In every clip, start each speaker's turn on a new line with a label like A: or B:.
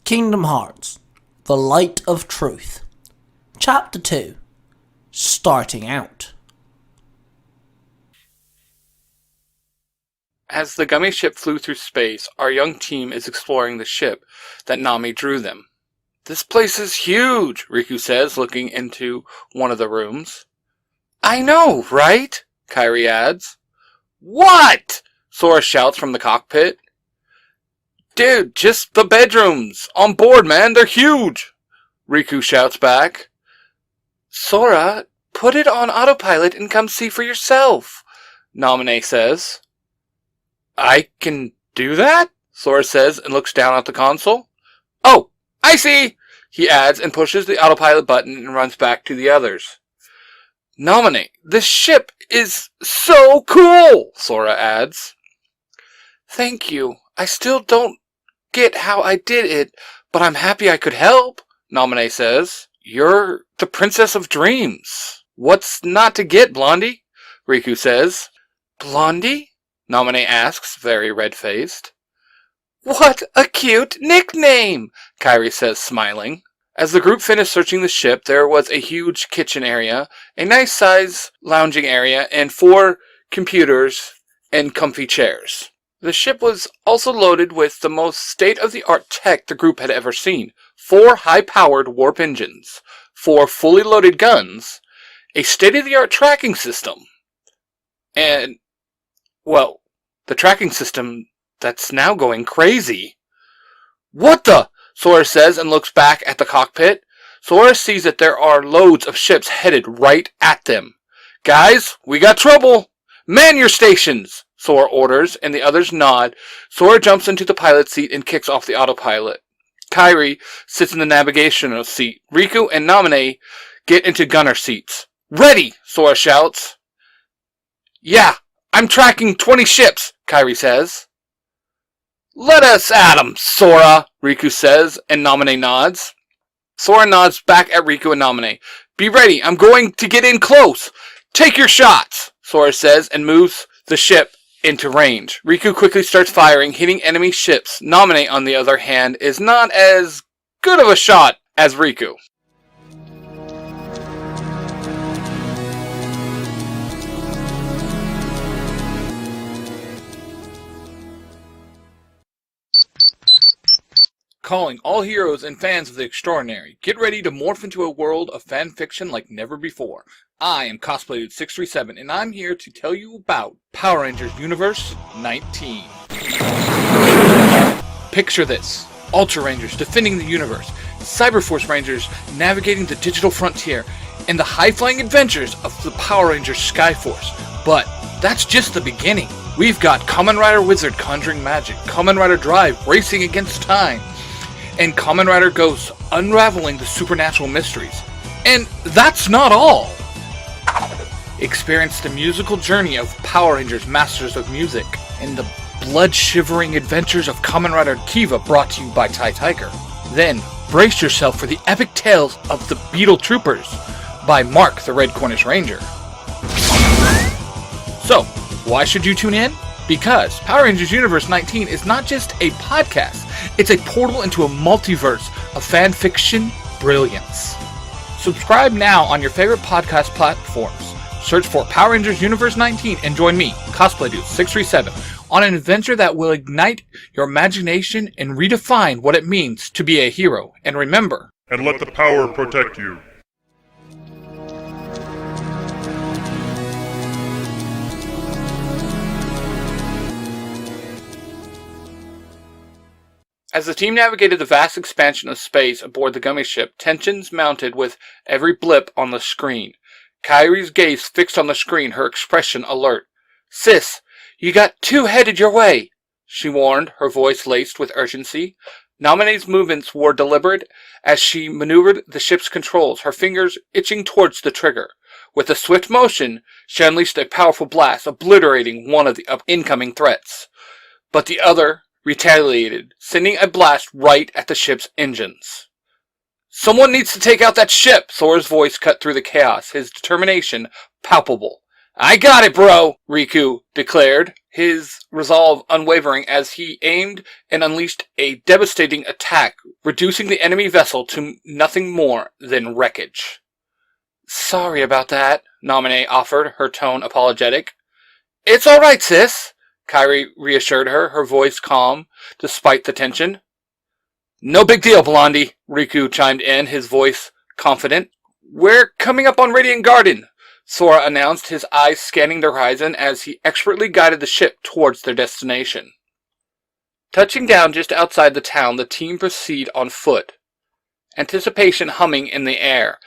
A: Kingdom Hearts, The Light of Truth. Chapter 2, Starting Out.
B: As the gummy ship flew through space, our young team is exploring the ship that Nami drew them. "This place is huge," Riku says, looking into one of the rooms. "I know, right?" Kairi adds. "What?" Sora shouts from the cockpit. "Dude, just the bedrooms. On board, man, they're huge," Riku shouts back. "Sora, put it on autopilot and come see for yourself," Naminé says. "I can do that?" Sora says and looks down at the console. "Oh, I see," he adds and pushes the autopilot button and runs back to the others. "Naminé, this ship is so cool," Sora adds. "Thank you. I still don't get how I did it, but I'm happy I could help," Naminé says. "You're the Princess of Dreams. What's not to get, Blondie?" Riku says. "Blondie?" Naminé asks, very red-faced. "What a cute nickname," Kairi says, smiling. As the group finished searching the ship, there was a huge kitchen area, a nice-sized lounging area, and 4 computers and comfy chairs. The ship was also loaded with the most state-of-the-art tech the group had ever seen. 4 high-powered warp engines, 4 fully loaded guns, a state-of-the-art tracking system, and, well, the tracking system that's now going crazy. "What the?" Sora says and looks back at the cockpit. Sora sees that there are loads of ships headed right at them. "Guys, we got trouble! Man your stations!" Sora orders, and the others nod. Sora jumps into the pilot seat and kicks off the autopilot. Kairi sits in the navigational seat. Riku and Naminé get into gunner seats. "Ready!" Sora shouts. "Yeah, I'm tracking 20 ships," Kairi says. "Let us at 'em, Sora," Riku says, and Naminé nods. Sora nods back at Riku and Naminé. "Be ready, I'm going to get in close. Take your shots," Sora says, and moves the ship into range. Riku quickly starts firing, hitting enemy ships. Naminé, on the other hand, is not as good of a shot as Riku. Calling all heroes and fans of the extraordinary. Get ready to morph into a world of fan fiction like never before. I am Cosplay Dude 637, and I'm here to tell you about Power Rangers Universe 19. Picture this: Ultra Rangers defending the universe, Cyberforce Rangers navigating the digital frontier, and the high-flying adventures of the Power Rangers Skyforce. But that's just the beginning. We've got Kamen Rider Wizard conjuring magic, Kamen Rider Drive racing against time, and Kamen Rider Ghost unraveling the supernatural mysteries. And that's not all! Experience the musical journey of Power Rangers Masters of Music and the blood-shivering adventures of Kamen Rider Kiva, brought to you by Tai Tiger. Then brace yourself for the epic tales of the Beetle Troopers by Mark the Red Cornish Ranger. So, why should you tune in? Because Power Rangers Universe 19 is not just a podcast, it's a portal into a multiverse of fanfiction brilliance. Subscribe now on your favorite podcast platforms. Search for Power Rangers Universe 19 and join me, Cosplay Dude 637, on an adventure that will ignite your imagination and redefine what it means to be a hero. And remember,
C: and let the power protect you.
B: as the team navigated the vast expansion of space aboard the gummy ship, tensions mounted with every blip on the screen. Kairi's gaze fixed on the screen, her expression alert. "Sis, you got 2 headed your way," she warned, her voice laced with urgency. Naminé's movements were deliberate as she maneuvered the ship's controls, her fingers itching towards the trigger. With a swift motion, she unleashed a powerful blast, obliterating one of the incoming threats. But the other retaliated, sending a blast right at the ship's engines. "Someone needs to take out that ship!" Sora's voice cut through the chaos, his determination palpable. I got it, bro, Riku declared, his resolve unwavering as he aimed and unleashed a devastating attack, reducing the enemy vessel to nothing more than wreckage. Sorry about that, Naminé offered, her tone apologetic. It's alright, sis, Kairi reassured her, her voice calm despite the tension. No big deal, Blondie, Riku chimed in, his voice confident. We're coming up on Radiant Garden, Sora announced, his eyes scanning the horizon as he expertly guided the ship towards their destination. Touching down just outside the town, the team proceed on foot, anticipation humming in the air.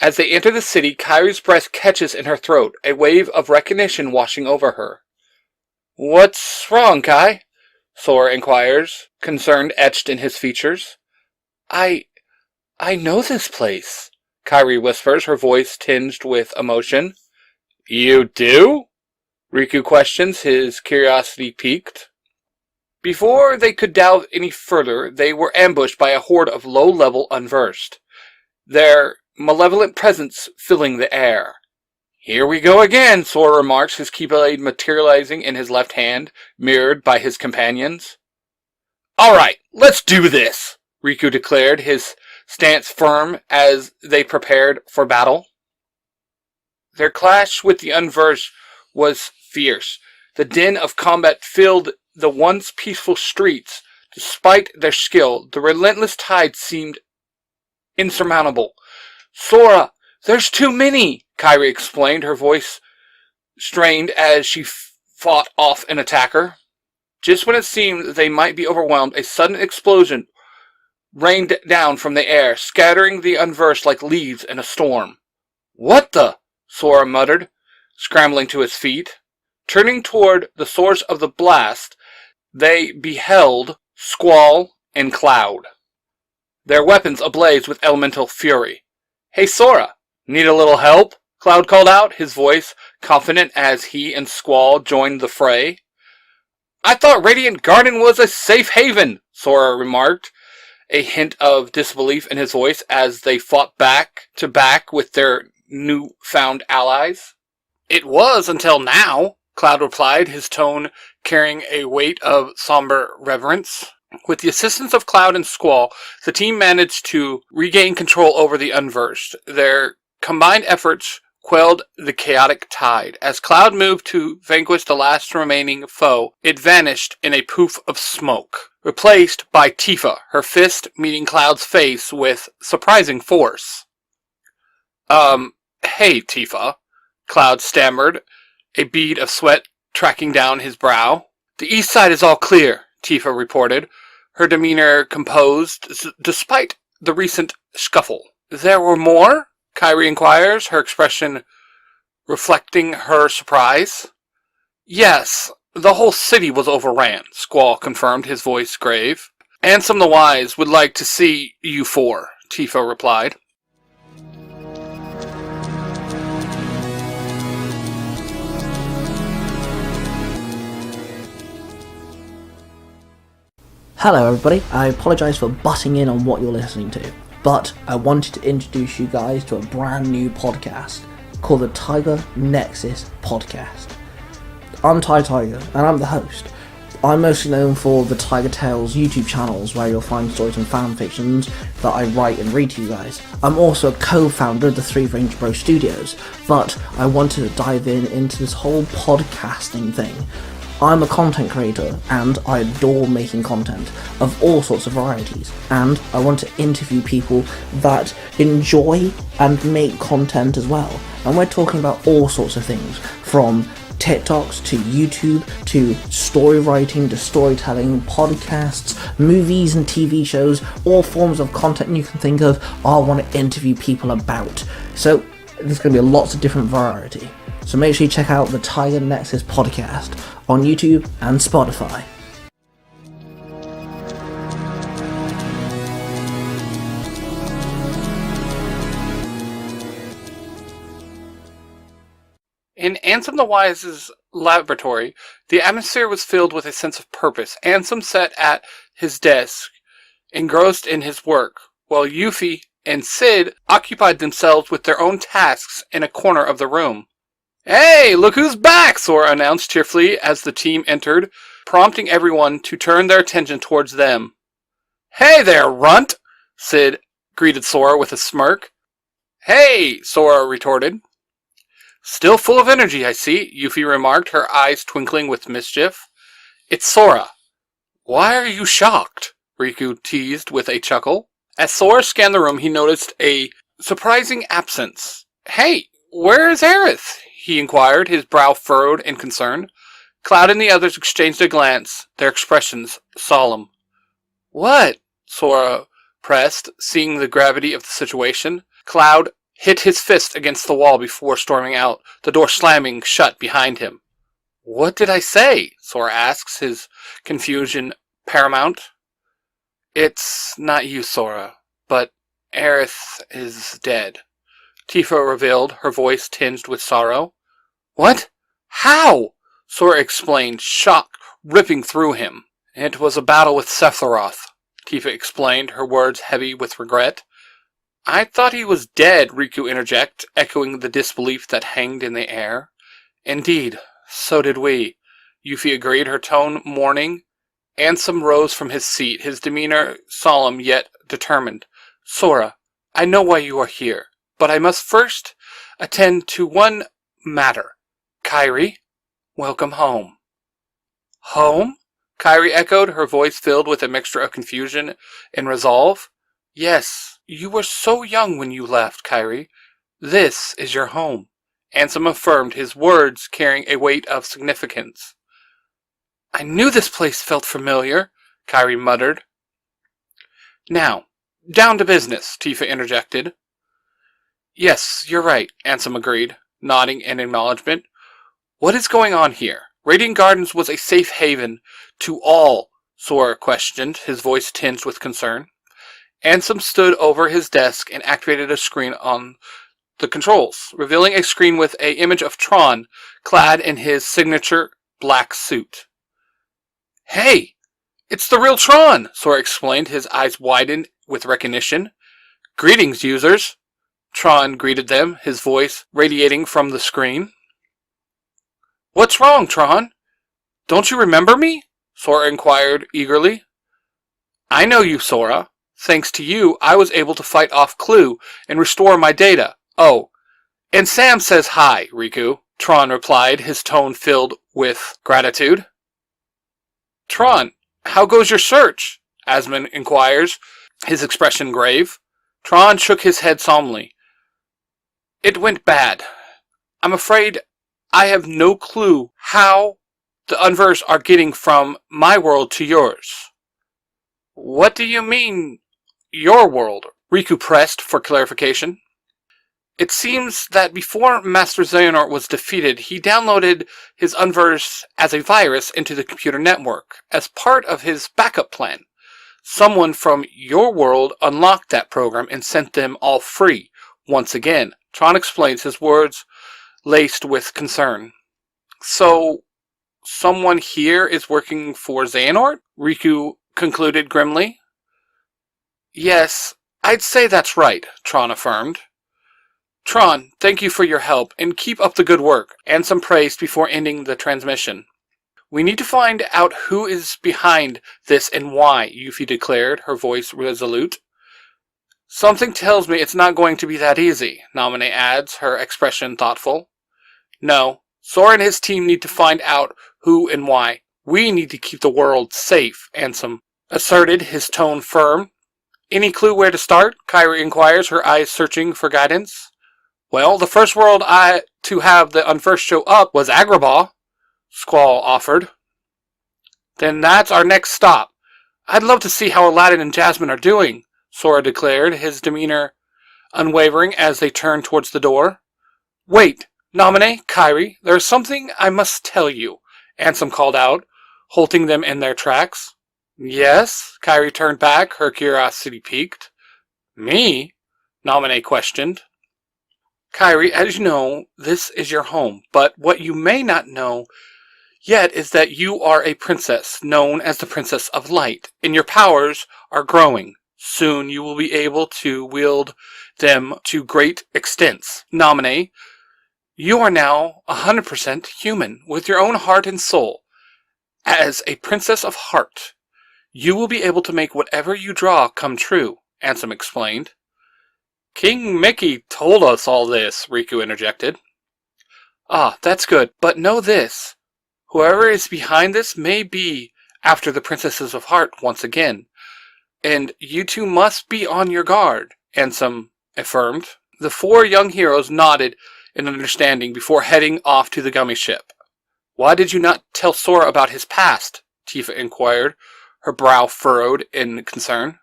B: As they enter the city, Kairi's breath catches in her throat, a wave of recognition washing over her. What's wrong, Kai? Sora inquires, concern etched in his features. I know this place, Kairi whispers, her voice tinged with emotion. You do? Riku questions, his curiosity piqued. Before they could delve any further, they were ambushed by a horde of low-level unversed, their malevolent presence filling the air. Here we go again, Sora remarks, his keyblade materializing in his left hand, mirrored by his companions. Alright, let's do this, Riku declared, his stance firm as they prepared for battle. Their clash with the unversed was fierce. The din of combat filled the once peaceful streets. Despite their skill, the relentless tide seemed insurmountable. Sora, there's too many, Kairi explained, her voice strained as she fought off an attacker. Just when it seemed they might be overwhelmed, a sudden explosion rained down from the air, scattering the unversed like leaves in a storm. What the? Sora muttered, scrambling to his feet. Turning toward the source of the blast, they beheld Squall and Cloud, their weapons ablaze with elemental fury. Hey Sora, need a little help? Cloud called out, his voice confident as he and Squall joined the fray. I thought Radiant Garden was a safe haven, Sora remarked, a hint of disbelief in his voice as they fought back to back with their newfound allies. It was until now, Cloud replied, his tone carrying a weight of somber reverence. With the assistance of Cloud and Squall, the team managed to regain control over the unversed. Their combined efforts quelled the chaotic tide. As Cloud moved to vanquish the last remaining foe, it vanished in a poof of smoke, replaced by Tifa, her fist meeting Cloud's face with surprising force. Hey, Tifa, Cloud stammered, a bead of sweat tracking down his brow. The east side is all clear, Tifa reported, her demeanor composed despite the recent scuffle. There were more? Kairi inquires, her expression reflecting her surprise. Yes, the whole city was overran, Squall confirmed, his voice grave. Ansem the Wise would like to see you four, Tifa replied.
A: Hello everybody, I apologise for butting in on what you're listening to, but I wanted to introduce you guys to a brand new podcast called the Tiger Nexus Podcast. I'm Tai Tiger, and I'm the host. I'm mostly known for the Tiger Tales YouTube channels, where you'll find stories and fanfictions that I write and read to you guys. I'm also a co-founder of the Three Range Bro Studios, but I wanted to dive into this whole podcasting thing. I'm a content creator, and I adore making content of all sorts of varieties, and I want to interview people that enjoy and make content as well. And we're talking about all sorts of things, from TikToks to YouTube to story writing to storytelling, podcasts, movies and TV shows, all forms of content you can think of. I want to interview people about. So there's going to be lots of different variety. So make sure you check out the Tiger Nexus Podcast on YouTube and Spotify.
B: In Ansem the Wise's laboratory, the atmosphere was filled with a sense of purpose. Ansem sat at his desk, engrossed in his work, while Yuffie and Sid occupied themselves with their own tasks in a corner of the room. Hey, look who's back, Sora announced cheerfully as the team entered, prompting everyone to turn their attention towards them. Hey there, runt, Sid greeted Sora with a smirk. Hey, Sora retorted. Still full of energy, I see, Yuffie remarked, her eyes twinkling with mischief. It's Sora. Why are you shocked? Riku teased with a chuckle. As Sora scanned the room, he noticed a surprising absence. Hey, where is Aerith? He inquired, his brow furrowed in concern. Cloud and the others exchanged a glance, their expressions solemn. What? Sora pressed, seeing the gravity of the situation. Cloud hit his fist against the wall before storming out, the door slamming shut behind him. What did I say? Sora asks, his confusion paramount. It's not you, Sora, but Aerith is dead, Tifa revealed, her voice tinged with sorrow. What? How? Sora explained, shock ripping through him. It was a battle with Sephiroth, Tifa explained, her words heavy with regret. I thought he was dead, Riku interjected, echoing the disbelief that hanged in the air. Indeed, so did we, Yuffie agreed, her tone mourning. Ansem rose from his seat, his demeanor solemn yet determined. Sora, I know why you are here, but I must first attend to one matter. Kairi, welcome home. Home? Kairi echoed, her voice filled with a mixture of confusion and resolve. Yes, you were so young when you left, Kairi. This is your home, Ansem affirmed, his words carrying a weight of significance. I knew this place felt familiar, Kairi muttered. Now, down to business, Tifa interjected. Yes, you're right, Ansem agreed, nodding in acknowledgement. What is going on here? Radiant Gardens was a safe haven to all, Sora questioned, his voice tinged with concern. Ansem stood over his desk and activated a screen on the controls, revealing a screen with an image of Tron, clad in his signature black suit. Hey, it's the real Tron, Sora explained, his eyes widened with recognition. Greetings, users, Tron greeted them, his voice radiating from the screen. What's wrong, Tron? Don't you remember me? Sora inquired eagerly. I know you, Sora. Thanks to you, I was able to fight off Clue and restore my data. Oh, and Sam says hi, Riku, Tron replied, his tone filled with gratitude. Tron, how goes your search? Asmon inquires, his expression grave. Tron shook his head solemnly. It went bad. I'm afraid I have no clue how the Unverse are getting from my world to yours. What do you mean, your world? Riku pressed for clarification. It seems that before Master Xehanort was defeated, he downloaded his Unverse as a virus into the computer network as part of his backup plan. Someone from your world unlocked that program and sent them all free. Once again, Tron explains, his words laced with concern. So, someone here is working for Xehanort? Riku concluded grimly. Yes, I'd say that's right, Tron affirmed. Tron, thank you for your help, and keep up the good work, Ansem praised before ending the transmission. We need to find out who is behind this and why, Yuffie declared, her voice resolute. Something tells me it's not going to be that easy, Naminé adds, her expression thoughtful. No, Sora and his team need to find out who and why. We need to keep the world safe, Ansem asserted, his tone firm. Any clue where to start? Kairi inquires, her eyes searching for guidance. Well, the first world to have the Unverse show up was Agrabah, Squall offered. Then that's our next stop. I'd love to see how Aladdin and Jasmine are doing, Sora declared, his demeanor unwavering as they turned towards the door. Wait, Naminé, Kairi, there's something I must tell you, Ansem called out, halting them in their tracks. Yes? Kairi turned back, her curiosity piqued. Me? Naminé questioned. Kairi, as you know, this is your home, but what you may not know yet is that you are a princess, known as the Princess of Light, and your powers are growing. Soon you will be able to wield them to great extents. Naminé, You are now 100% human, with your own heart and soul. As a princess of heart, you will be able to make whatever you draw come true, Ansem explained. King Mickey told us all this, Riku interjected. Ah, that's good, but know this. Whoever is behind this may be after the Princesses of Heart once again, and you two must be on your guard, Ansem affirmed. The four young heroes nodded in understanding before heading off to the gummy ship. Why did you not tell Sora about his past? Tifa inquired, her brow furrowed in concern.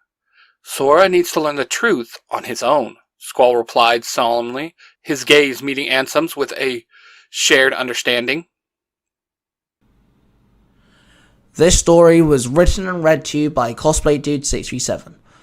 B: Sora needs to learn the truth on his own, Squall replied solemnly, his gaze meeting Ansem's with a shared understanding.
A: This story was written and read to you by Cosplay Dude 637.